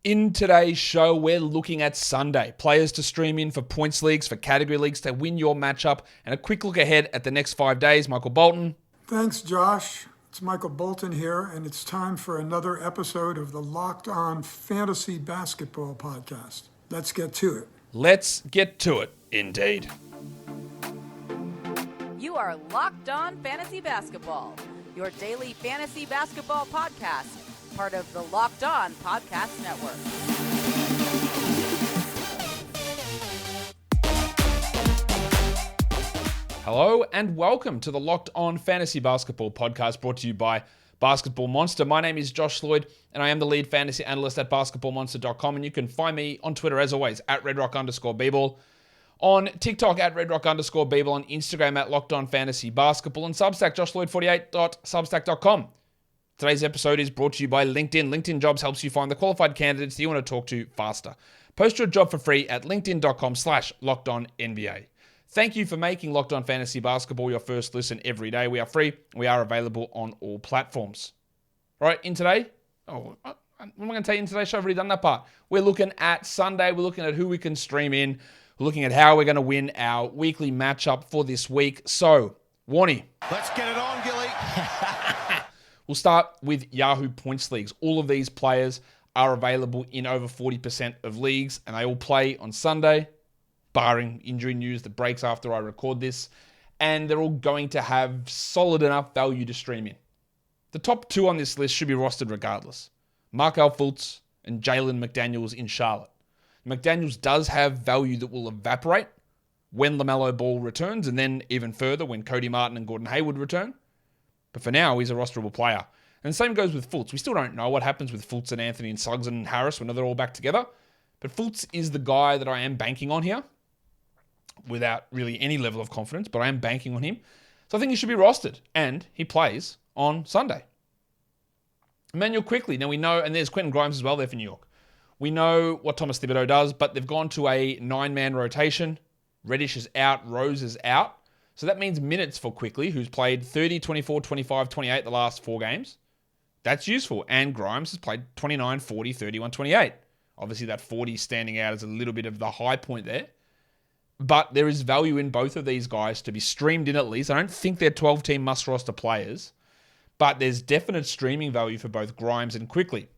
In today's show, we're looking at Sunday. Players to stream in for points leagues, for category leagues to win your matchup, and a quick look ahead at the next 5 days. Michael Bolton. Thanks, Josh. It's Michael Bolton here, and it's time for another episode of the Locked On Fantasy Basketball Podcast. Let's get to it. Let's get to it, indeed. You are Locked On Fantasy Basketball, your daily fantasy basketball podcast, part of the Locked On Podcast Network. Hello and welcome to the Locked On Fantasy Basketball Podcast, brought to you by Basketball Monster. My name is Josh Lloyd, and I am the lead fantasy analyst at basketballmonster.com, and you can find me on Twitter, as always, at redrock_bball, on TikTok at redrock_bball, on Instagram at Locked On Fantasy Basketball, and Substack, joshloyd48.substack.com. Today's episode is brought to you by LinkedIn. LinkedIn Jobs helps you find the qualified candidates that you want to talk to faster. Post your job for free at linkedin.com/LockedOnNBA. Thank you for making Locked On Fantasy Basketball your first listen every day. We are free. We are available on all platforms. Right, in today, what am I going to tell you in today's show? I've already done that part. We're looking at Sunday. We're looking at who we can stream in. We're looking at how we're going to win our weekly matchup for this week. So, Warnie. Let's get it on, Gilly. We'll start with Yahoo Points Leagues. All of these players are available in over 40% of leagues, and they all play on Sunday, barring injury news that breaks after I record this, and they're all going to have solid enough value to stream in. The top two on this list should be rostered regardless. Markelle Fultz and Jalen McDaniels in Charlotte. McDaniels does have value that will evaporate when LaMelo Ball returns, and then even further when Cody Martin and Gordon Hayward return. But for now, he's a rosterable player. And the same goes with Fultz. We still don't know what happens with Fultz and Anthony and Suggs and Harris when they're all back together. But Fultz is the guy that I am banking on here, without really any level of confidence, but I am banking on him. So I think he should be rostered, and he plays on Sunday. Emmanuel Quickley. Now we know, and there's Quentin Grimes as well there for New York. We know what Thomas Thibodeau does, but they've gone to a 9-man rotation. Reddish is out, Rose is out. So that means minutes for Quickley, who's played 30, 24, 25, 28 the last 4 games. That's useful. And Grimes has played 29, 40, 31, 28. Obviously that 40 standing out as a little bit of the high point there. But there is value in both of these guys to be streamed in at least. I don't think they're 12-team must-roster players, but there's definite streaming value for both Grimes and Quickley.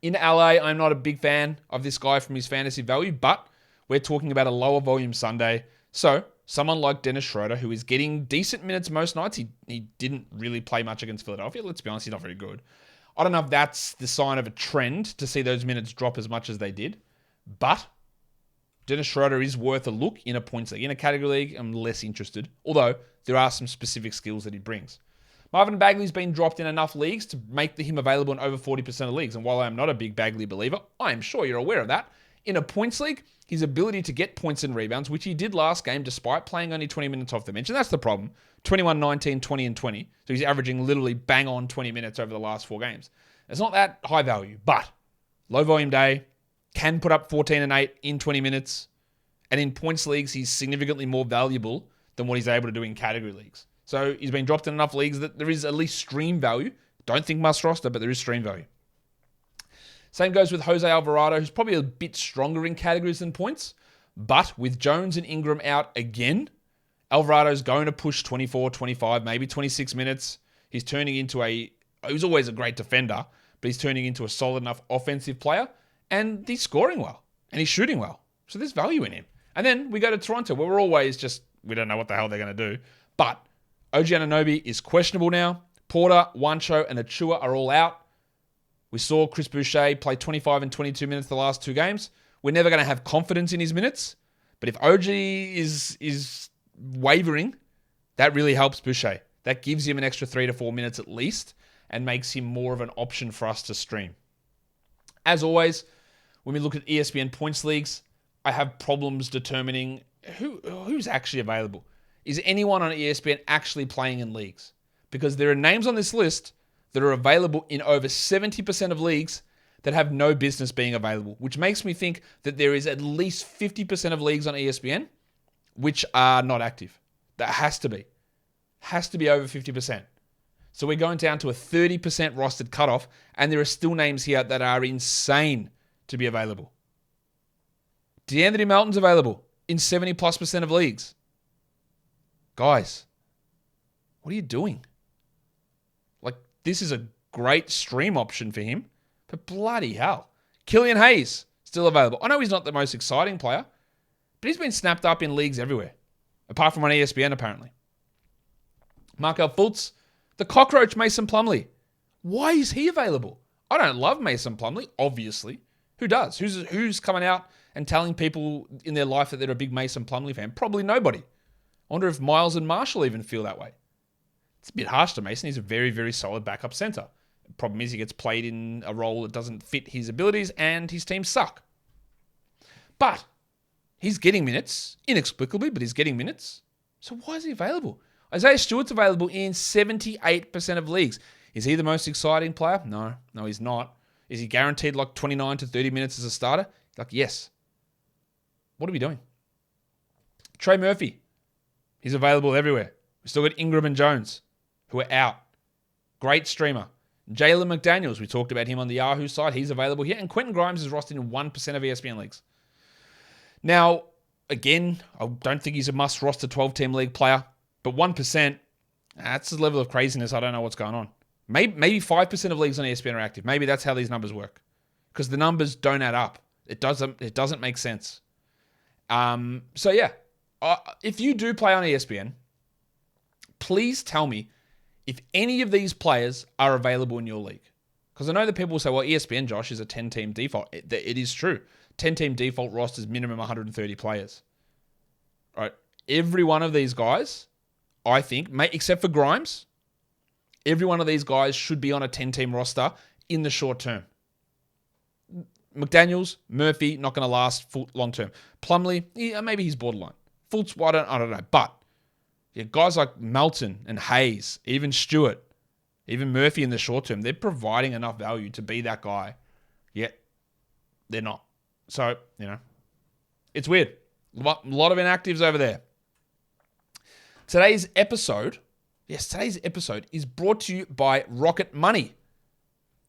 In LA, I'm not a big fan of this guy from his fantasy value, but we're talking about a lower volume Sunday. So someone like Dennis Schroeder, who is getting decent minutes most nights, he didn't really play much against Philadelphia. Let's be honest, he's not very good. I don't know if that's the sign of a trend to see those minutes drop as much as they did, but Dennis Schroeder is worth a look in a points league. In a category league, I'm less interested, although there are some specific skills that he brings. Marvin Bagley's been dropped in enough leagues to make him available in over 40% of leagues, and while I am not a big Bagley believer, I am sure you're aware of that. In a points league, his ability to get points and rebounds, which he did last game despite playing only 20 minutes off the bench, and that's the problem. 21, 19, 20, and 20. So he's averaging literally bang on 20 minutes over the last 4 games. It's not that high value, but low volume day, can put up 14 and 8 in 20 minutes, and in points leagues, he's significantly more valuable than what he's able to do in category leagues. So he's been dropped in enough leagues that there is at least stream value. Don't think must roster, but there is stream value. Same goes with Jose Alvarado, who's probably a bit stronger in categories than points. But with Jones and Ingram out again, Alvarado's going to push 24, 25, maybe 26 minutes. He's turning into he was always a great defender, but he's turning into a solid enough offensive player. And he's scoring well. And he's shooting well. So there's value in him. And then we go to Toronto, where we're always we don't know what the hell they're going to do. But OG Anunoby is questionable now. Porter, Juancho, and Achua are all out. We saw Chris Boucher play 25 and 22 minutes the last 2 games. We're never going to have confidence in his minutes. But if OG is wavering, that really helps Boucher. That gives him an extra 3 to 4 minutes at least and makes him more of an option for us to stream. As always, when we look at ESPN points leagues, I have problems determining who's actually available. Is anyone on ESPN actually playing in leagues? Because there are names on this list that are available in over 70% of leagues that have no business being available, which makes me think that there is at least 50% of leagues on ESPN which are not active. That has to be. Has to be over 50%. So we're going down to a 30% rostered cutoff, and there are still names here that are insane to be available. DeAnthony Melton's available in 70+% of leagues. Guys, what are you doing? Like, this is a great stream option for him, but bloody hell. Killian Hayes, still available. I know he's not the most exciting player, but he's been snapped up in leagues everywhere, apart from on ESPN apparently. Markel Fultz, the cockroach Mason Plumlee. Why is he available? I don't love Mason Plumlee, obviously. Who does? Who's coming out and telling people in their life that they're a big Mason Plumlee fan? Probably nobody. I wonder if Miles and Marshall even feel that way. It's a bit harsh to Mason. He's a very, very solid backup center. The problem is he gets played in a role that doesn't fit his abilities and his teams suck. But he's getting minutes, inexplicably, but he's getting minutes. So why is he available? Isaiah Stewart's available in 78% of leagues. Is he the most exciting player? No, he's not. Is he guaranteed like 29 to 30 minutes as a starter? Like, yes. What are we doing? Trey Murphy. He's available everywhere. We've still got Ingram and Jones, who are out. Great streamer. Jalen McDaniels, we talked about him on the Yahoo side. He's available here. And Quentin Grimes is rostered in 1% of ESPN leagues. Now, again, I don't think he's a must-roster 12-team league player. But 1%, that's a level of craziness. I don't know what's going on. Maybe 5% of leagues on ESPN are active. Maybe that's how these numbers work. Because the numbers don't add up. It doesn't make sense. So yeah, if you do play on ESPN, please tell me if any of these players are available in your league. Because I know that people will say, well, ESPN, Josh, is a 10-team default. It is true. 10-team default rosters minimum 130 players. All right. Every one of these guys, I think, except for Grimes, every one of these guys should be on a 10-team roster in the short term. McDaniels, Murphy, not going to last long term. Plumlee, yeah, maybe he's borderline. Fultz, I don't know. But yeah, guys like Melton and Hayes, even Stewart, even Murphy in the short term, they're providing enough value to be that guy. Yet they're not. So, it's weird. A lot of inactives over there. Today's episode is brought to you by Rocket Money.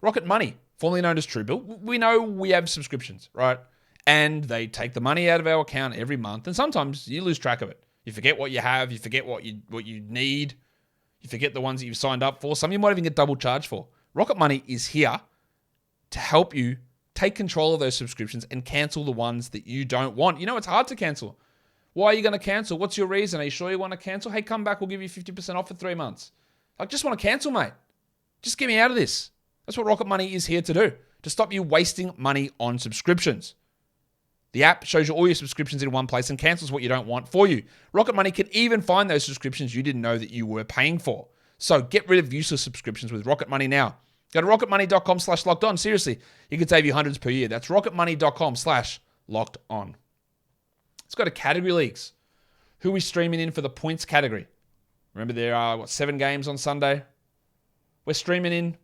Rocket Money, formerly known as Truebill. We know we have subscriptions, right? And they take the money out of our account every month, and sometimes you lose track of it. You forget what you have, you forget what you need, you forget the ones that you've signed up for. Some of you might even get double charged for. Rocket Money is here to help you take control of those subscriptions and cancel the ones that you don't want. It's hard to cancel. Why are you going to cancel? What's your reason? Are you sure you want to cancel? Hey, come back. We'll give you 50% off for 3 months. I just want to cancel, mate. Just get me out of this. That's what Rocket Money is here to do, to stop you wasting money on subscriptions. The app shows you all your subscriptions in one place and cancels what you don't want for you. Rocket Money can even find those subscriptions you didn't know that you were paying for. So get rid of useless subscriptions with Rocket Money now. Go to rocketmoney.com/lockedon. Seriously, you could save you hundreds per year. That's rocketmoney.com/lockedon. Let's go to category leagues. Who are we streaming in for the points category? Remember, there are, 7 games on Sunday? We're streaming in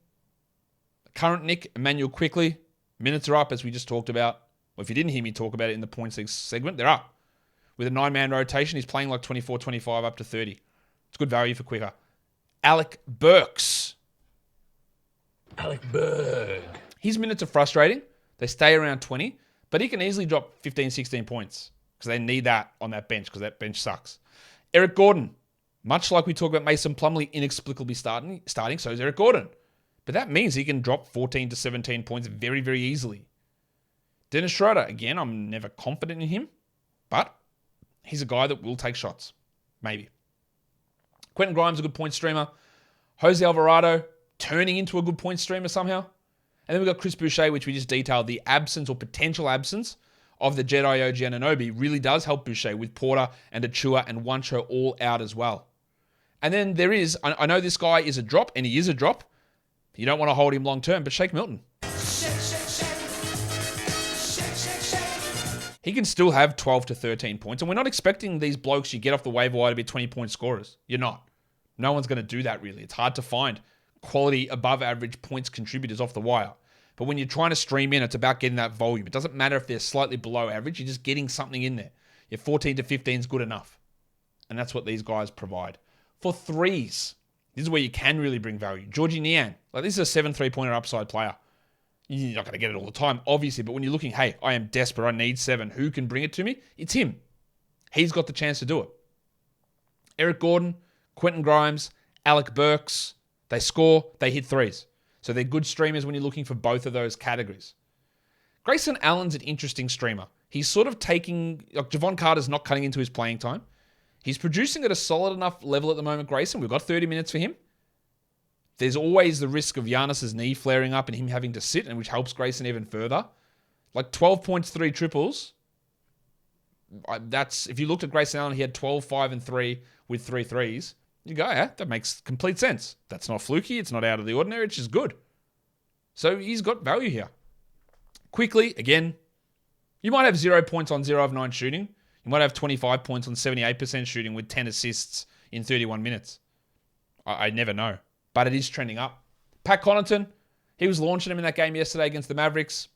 current Nick, Emmanuel Quickly. Minutes are up, as we just talked about. Well, if you didn't hear me talk about it in the points league segment, they're up. With a 9-man rotation, he's playing like 24, 25, up to 30. It's good value for quicker. Alec Burks. His minutes are frustrating. They stay around 20, but he can easily drop 15, 16 points because they need that on that bench because that bench sucks. Eric Gordon. Much like we talk about Mason Plumlee inexplicably starting, so is Eric Gordon. But that means he can drop 14 to 17 points very, very easily. Dennis Schroeder, again, I'm never confident in him, but he's a guy that will take shots. Maybe. Quentin Grimes, a good point streamer. Jose Alvarado, turning into a good point streamer somehow. And then we've got Chris Boucher, which we just detailed. The absence or potential absence of the Jedi OG Anunoby really does help Boucher with Porter and Achua and Wancho all out as well. And then there is, I know this guy is a drop, and he is a drop. You don't want to hold him long term, but Shake Milton. He can still have 12 to 13 points. And we're not expecting these blokes you get off the waiver wire to be 20-point scorers. You're not. No one's going to do that, really. It's hard to find quality above average points contributors off the wire. But when you're trying to stream in, it's about getting that volume. It doesn't matter if they're slightly below average. You're just getting something in there. Your 14 to 15 is good enough. And that's what these guys provide. For threes, this is where you can really bring value. Georgie Niang. This is a 7 3-pointer upside player. You're not going to get it all the time, obviously, but when you're looking, hey, I am desperate, I need 7, who can bring it to me? It's him. He's got the chance to do it. Eric Gordon, Quentin Grimes, Alec Burks, they score, they hit threes. So they're good streamers when you're looking for both of those categories. Grayson Allen's an interesting streamer. He's sort of taking, like Javon Carter's not cutting into his playing time. He's producing at a solid enough level at the moment, Grayson. We've got 30 minutes for him. There's always the risk of Giannis's knee flaring up and him having to sit, and which helps Grayson even further. Like 12 points, 3 triples. That's, if you looked at Grayson Allen, he had 12, 5, and 3 with 3 threes. You go, yeah, that makes complete sense. That's not fluky. It's not out of the ordinary. It's just good. So he's got value here. Quickly, again, you might have 0 points on 0 of 9 shooting. You might have 25 points on 78% shooting with 10 assists in 31 minutes. I never know. But it is trending up. Pat Connaughton, he was launching him in that game yesterday against the Mavericks.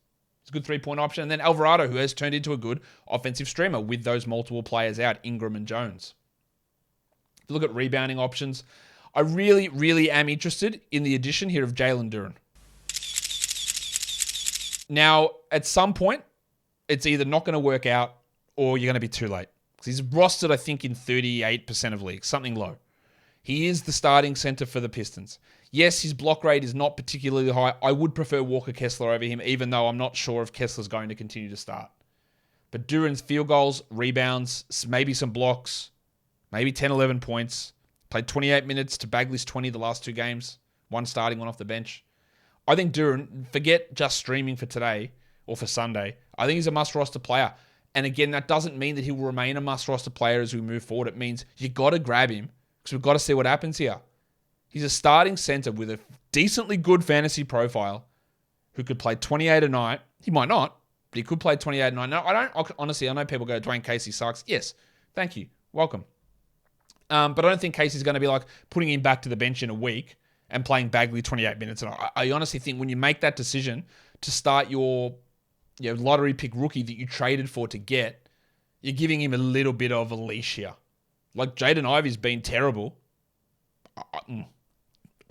It's a good 3-point option. And then Alvarado, who has turned into a good offensive streamer with those multiple players out, Ingram and Jones. If you look at rebounding options, I really, really am interested in the addition here of Jalen Duren. Now, at some point, it's either not going to work out or you're going to be too late. Because he's rostered, I think, in 38% of leagues, something low. He is the starting center for the Pistons. Yes, his block rate is not particularly high. I would prefer Walker Kessler over him, even though I'm not sure if Kessler's going to continue to start. But Duren's field goals, rebounds, maybe some blocks, maybe 10, 11 points. Played 28 minutes to Bagley's 20 the last 2 games. 1 starting, 1 off the bench. I think Duren, forget just streaming for today or for Sunday. I think he's a must-roster player. And again, that doesn't mean that he will remain a must-roster player as we move forward. It means you got to grab him because we've got to see what happens here. He's a starting center with a decently good fantasy profile who could play 28 a night. He might not, but he could play 28 a night. Now, honestly, I know people go, Dwayne Casey sucks. Yes, thank you. Welcome. But I don't think Casey's going to be like putting him back to the bench in a week and playing Bagley 28 minutes. And I honestly think when you make that decision to start your lottery pick rookie that you traded for to get, you're giving him a little bit of a leash here. Like Jaden Ivey's been terrible.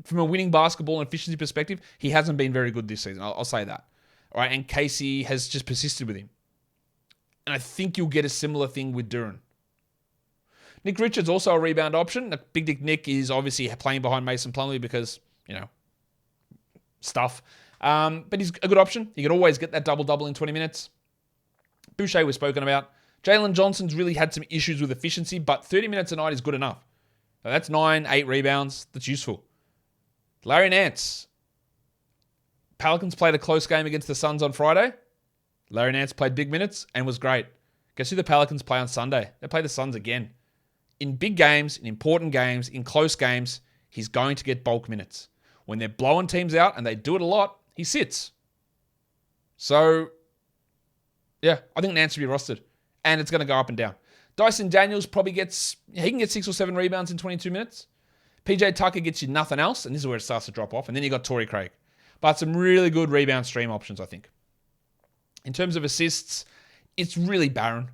From a winning basketball and efficiency perspective, he hasn't been very good this season. I'll say that. All right, and Casey has just persisted with him. And I think you'll get a similar thing with Duren. Nick Richards, also a rebound option. Big Dick Nick is obviously playing behind Mason Plumlee because, stuff. But he's a good option. You can always get that double-double in 20 minutes. Boucher was spoken about. Jalen Johnson's really had some issues with efficiency, but 30 minutes a night is good enough. So that's 9, 8 rebounds. That's useful. Larry Nance. Pelicans played a close game against the Suns on Friday. Larry Nance played big minutes and was great. Guess who the Pelicans play on Sunday? They play the Suns again. In big games, in important games, in close games, he's going to get bulk minutes. When they're blowing teams out, and they do it a lot, he sits. So, yeah, I think Nance will be rostered. And it's going to go up and down. Dyson Daniels probably he can get 6 or 7 rebounds in 22 minutes. PJ Tucker gets you nothing else, and this is where it starts to drop off. And then you got Torrey Craig. But some really good rebound stream options, I think. In terms of assists, it's really barren.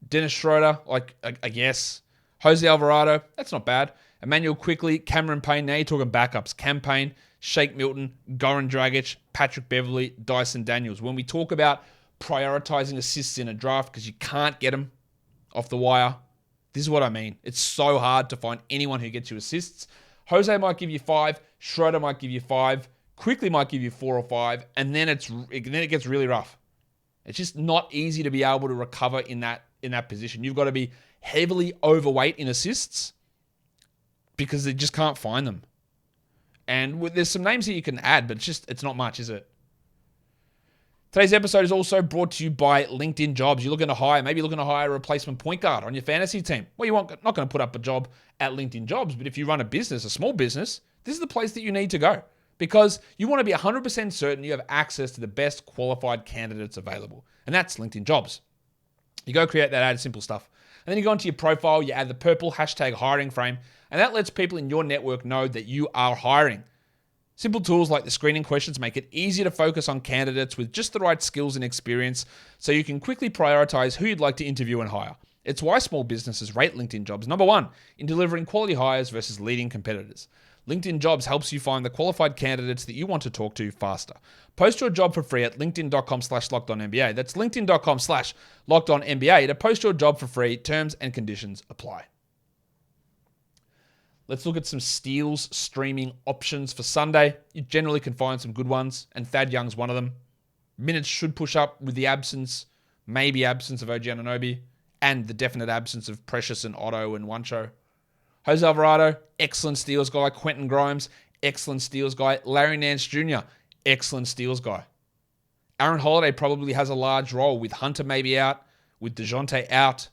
Dennis Schroeder, I guess. Jose Alvarado, that's not bad. Emmanuel Quickly, Cameron Payne. Now you're talking backups. Cam Payne, Shake Milton, Goran Dragic, Patrick Beverley, Dyson Daniels. When we talk about prioritizing assists in a draft because you can't get them off the wire, this is what I mean. It's so hard to find anyone who gets you assists. Jose might give you 5. Schroeder might give you 5. Quickly might give you 4 or 5. And then it gets really rough. It's just not easy to be able to recover in that position. You've got to be heavily overweight in assists because they just can't find them. And there's some names here you can add, but it's not much, is it? Today's episode is also brought to you by LinkedIn Jobs. Maybe you're looking to hire a replacement point guard on your fantasy team. Well, you're not going to put up a job at LinkedIn Jobs, but if you run a small business, this is the place that you need to go because you want to be 100% certain you have access to the best qualified candidates available. And that's LinkedIn Jobs. You go create that ad, simple stuff. And then you go into your profile, you add the purple #hiring frame, and that lets people in your network know that you are hiring. Simple tools like the screening questions make it easier to focus on candidates with just the right skills and experience so you can quickly prioritize who you'd like to interview and hire. It's why small businesses rate LinkedIn Jobs #1 in delivering quality hires versus leading competitors. LinkedIn Jobs helps you find the qualified candidates that you want to talk to faster. Post your job for free at linkedin.com/lockedonnba. That's linkedin.com/lockedonnba to post your job for free. Terms and conditions apply. Let's look at some steals streaming options for Sunday. You generally can find some good ones, and Thad Young's one of them. Minutes should push up with the maybe absence of OG Anunoby, and the definite absence of Precious and Otto and Wancho. Jose Alvarado, excellent steals guy. Quentin Grimes, excellent steals guy. Larry Nance Jr., excellent steals guy. Aaron Holiday probably has a large role with Hunter maybe out, with DeJounte out,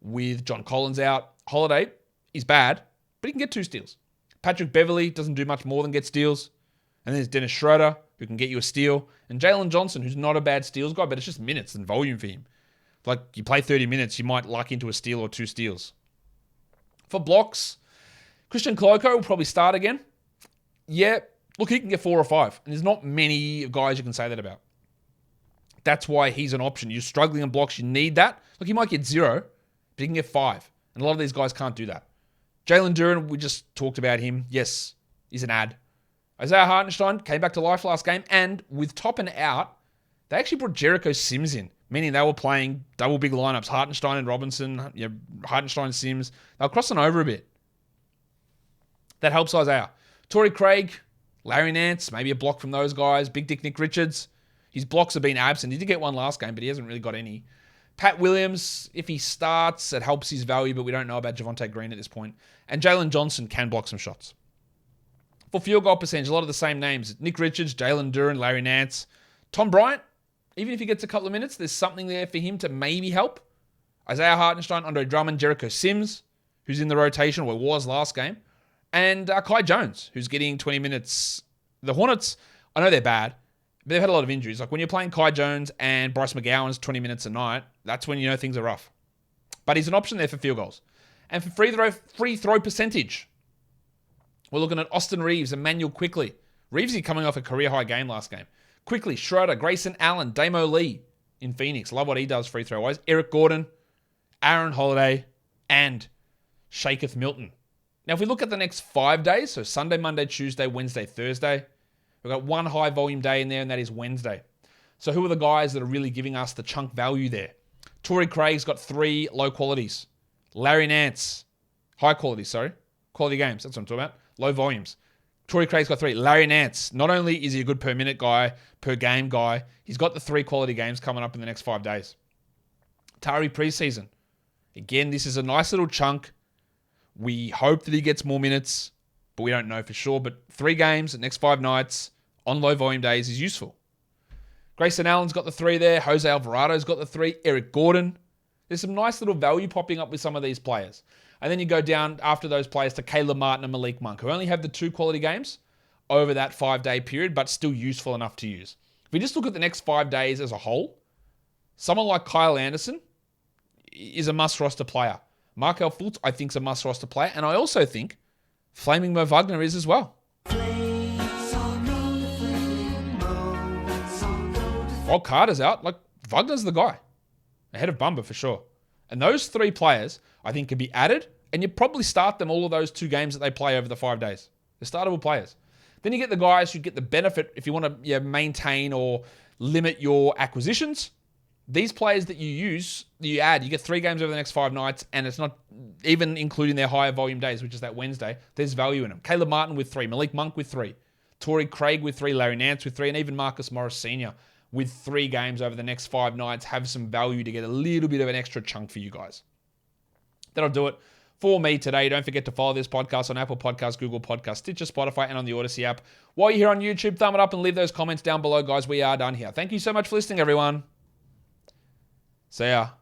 with John Collins out. Holiday is bad, but he can get 2 steals. Patrick Beverley doesn't do much more than get steals. And then there's Dennis Schroeder, who can get you a steal. And Jalen Johnson, who's not a bad steals guy, but it's just minutes and volume for him. Like, you play 30 minutes, you might luck into a steal or 2 steals. For blocks, Christian Koloko will probably start again. Yeah, look, he can get 4 or 5. And there's not many guys you can say that about. That's why he's an option. You're struggling in blocks, you need that. Look, he might get 0, but he can get 5. And a lot of these guys can't do that. Jalen Duren, we just talked about him. Yes, he's an ad. Isaiah Hartenstein came back to life last game, and with Toppin out, they actually brought Jericho Sims in, meaning they were playing double big lineups, Hartenstein and Robinson, Hartenstein, Sims. They were crossing over a bit. That helps Isaiah. Torrey Craig, Larry Nance, maybe a block from those guys. Big Dick Nick Richards. His blocks have been absent. He did get one last game, but he hasn't really got any. Pat Williams, if he starts, it helps his value, but we don't know about Javonte Green at this point. And Jalen Johnson can block some shots. For field goal percentage, a lot of the same names. Nick Richards, Jalen Duren, Larry Nance. Tom Bryant, even if he gets a couple of minutes, there's something there for him to maybe help. Isaiah Hartenstein, Andre Drummond, Jericho Sims, who's in the rotation, or was last game. And Kai Jones, who's getting 20 minutes. The Hornets, I know they're bad, but they've had a lot of injuries. Like when you're playing Kai Jones and Bryce McGowan's 20 minutes a night, that's when you know things are rough. But he's an option there for field goals. And for free throw percentage, we're looking at Austin Reeves, Emmanuel Quickley. Reevesy coming off a career-high game last game. Quickly, Schroeder, Grayson Allen, Damo Lee in Phoenix. Love what he does free throw-wise. Eric Gordon, Aaron Holiday, and Shaquith Milton. Now, if we look at the next 5 days, so Sunday, Monday, Tuesday, Wednesday, Thursday, we've got one high-volume day in there, and that is Wednesday. So who are the guys that are really giving us the chunk value there? Torrey Craig's got 3 low qualities. Larry Nance, high quality, sorry. Quality games, that's what I'm talking about. Low volumes. Torrey Craig's got 3. Larry Nance, not only is he a good per minute guy, per game guy, he's got the 3 quality games coming up in the next 5 days. Tari preseason. Again, this is a nice little chunk. We hope that he gets more minutes, but we don't know for sure. But 3 games, the next 5 nights, on low volume days is useful. Grayson Allen's got the 3 there. Jose Alvarado's got the 3. Eric Gordon. There's some nice little value popping up with some of these players. And then you go down after those players to Caleb Martin and Malik Monk, who only have the 2 quality games over that 5-day period, but still useful enough to use. If we just look at the next 5 days as a whole, someone like Kyle Anderson is a must-roster player. Markel Fultz, I think, is a must-roster player. And I also think Flaming Mo Wagner is as well. While Carter's out, like, Wagner's the guy. Ahead of Bumba for sure. And those 3 players, I think, can be added, and you probably start them all of those 2 games that they play over the 5 days. They're startable players. Then you get the guys who get the benefit if you want to maintain or limit your acquisitions. These players that you add, you get 3 games over the next 5 nights, and it's not even including their higher volume days, which is that Wednesday. There's value in them. Caleb Martin with 3, Malik Monk with 3, Torrey Craig with 3, Larry Nance with 3, and even Marcus Morris Sr. with 3 games over the next 5 nights have some value to get a little bit of an extra chunk for you guys. That'll do it for me today. Don't forget to follow this podcast on Apple Podcasts, Google Podcasts, Stitcher, Spotify, and on the Odyssey app. While you're here on YouTube, thumb it up and leave those comments down below, guys. We are done here. Thank you so much for listening, everyone. See ya.